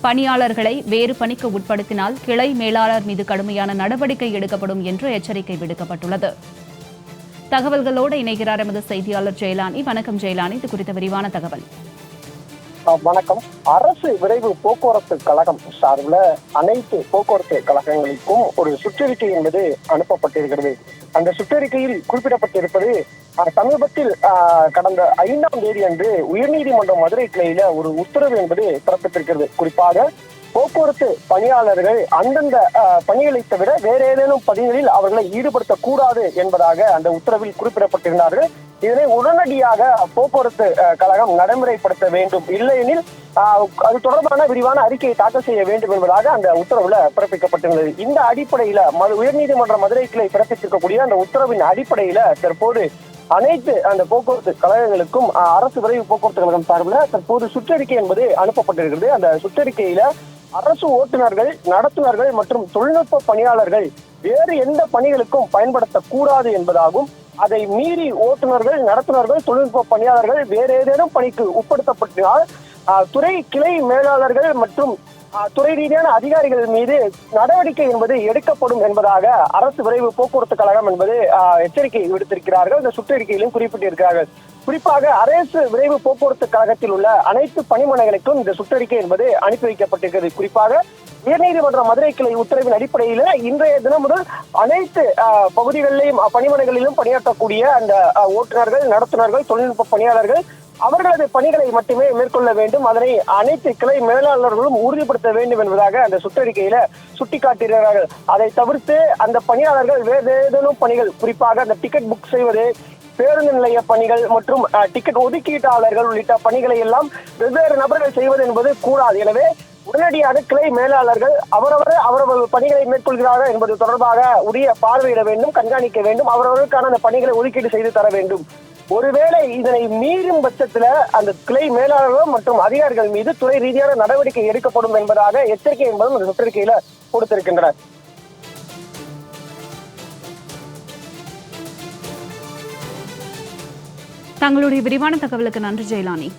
பணியாளர்களை வேறு பணிக்கு உட்படுத்தினால் கிளை மேலாளர் மீது கடுமையான நடவடிக்கை எடுக்கப்படும் என்று எச்சரிக்கை விடுக்கப்பட்டுள்ளது. தகவல்களோடு இணைகிறார் எமது செய்தியாளர் ஜெயலானி. வணக்கம் ஜெயலானி, இது குறித்த விரிவான தகவல். வணக்கம். அரசு விரைவு போக்குவரத்து கழகம் சார்பில் அனைத்து போக்குவரத்து கழகங்களுக்கும் ஒரு சுற்றறிக்கை என்பது அனுப்பப்பட்டிருக்கிறது. அந்த சுற்றறிக்கையில் குறிப்பிடப்பட்டிருப்பது, சமீபத்தில் கடந்த 5ஆம் தேதி அன்று உயர்நீதிமன்ற மதுரை கிளையில ஒரு உத்தரவு என்பது பிறப்பித்திருக்கிறது. குறிப்பாக போக்குவரத்து பணியாளர்கள் அந்தந்த பணிகளை தவிர வேற ஏதேனும் பணிகளில் அவர்களை ஈடுபடுத்தக்கூடாது என்பதாக அந்த உத்தரவில் குறிப்பிடப்பட்டிருந்தார்கள். இதனை உடனடியாக போக்குவரத்து கழகம் நடைமுறைப்படுத்த வேண்டும், இல்லையெனில் அது தொடர்பான விரிவான அறிக்கையை தாக்கல் செய்ய வேண்டும் என்பதாக அந்த உத்தரவுல பிறப்பிக்கப்பட்டிருந்தது. இந்த அடிப்படையில உயர்நீதிமன்ற மதுரை கிளை பிறப்பித்திருக்கக்கூடிய அந்த உத்தரவின் அடிப்படையில தற்போது அனைத்து அந்த போக்குவரத்து கழகங்களுக்கும் அரசு விரைவு போக்குவரத்து கழகம் சார்பில் தற்போது சுற்றறிக்கை என்பது அனுப்பப்பட்டிருக்கிறது. அந்த சுற்றறிக்கையில அரசு ஓட்டுநர்கள், நடத்துனர்கள் மற்றும் தொழில்நுட்ப பணியாளர்கள் வேறு எந்த பணிகளுக்கும் பயன்படுத்தக்கூடாது என்பதாகும். அதை மீறி ஓட்டுநர்கள், நடத்துனர்கள், தொழில்நுட்ப பணியாளர்கள் வேறு ஏதேனும் பணிக்கு உட்படுத்தப்பட்டால் துறை கிளை மேலாளர்கள் மற்றும் துறை ரீதியான அதிகாரிகள் மீது நடவடிக்கை என்பது எடுக்கப்படும் என்பதாக அரசு விரைவு போக்குவரத்து கழகம் என்பது எச்சரிக்கை விடுத்திருக்கிறார்கள். இந்த சுற்றறிக்கையிலும் குறிப்பிட்டிருக்கிறார்கள். குறிப்பாக அரசு விரைவு போக்குவரத்து கழகத்தில் உள்ள அனைத்து பணிமனைகளுக்கும் இந்த சுற்றறிக்கை என்பது அனுப்பி வைக்கப்பட்டிருக்கிறது. குறிப்பாக உயர்நீதிமன்ற மதுரை கிளை உத்தரவின் அடிப்படையில் இன்றைய தினம் முதல் அனைத்து பகுதிகளிலும் பணிமனைகளிலும் பணியாற்றக்கூடிய அந்த ஓட்டுநர்கள், நடத்துனர்கள், தொழில்நுட்ப பணியாளர்கள் அவர்களது பணிகளை மட்டுமே மேற்கொள்ள வேண்டும். அதனை அனைத்து கிளை மேலாளர்களும் உறுதிப்படுத்த வேண்டும் என்பதாக அந்த சுற்றறிக்கையில சுட்டிக்காட்டுகிறார்கள். அதை தவிர்த்து அந்த பணியாளர்கள் வேறு ஏதேனும் பணிகள், குறிப்பாக அந்த டிக்கெட் புக் செய்வது, பேருந்து நிலைய பணிகள் மற்றும் டிக்கெட் ஒதுக்கீட்டாளர்கள் உள்ளிட்ட பணிகளை எல்லாம் வெவ்வேறு நபர்கள் செய்வது என்பது கூடாது. எனவே உடனடியாக கிளை மேலாளர்கள் அவரவர் பணிகளை மேற்கொள்கிறார்கள் என்பது தொடர்பாக உரிய பார்வையிட வேண்டும், கண்காணிக்க வேண்டும், அவரவர்களுக்கான அந்த பணிகளை ஒதுக்கீடு செய்து தர வேண்டும். ஒருவேளை இதனை மீறும் பட்சத்துல அந்த கிளை மேலாளர்கள் மற்றும் அதிகாரிகள் மீது துறை ரீதியான நடவடிக்கை எடுக்கப்படும் என்பதாக எச்சரிக்கை என்பதும் அந்த சுற்றறிக்கையில கொடுத்திருக்கின்றனர். தங்களுடைய விரிவான தகவலுக்கு நன்றி ஜெயலானி.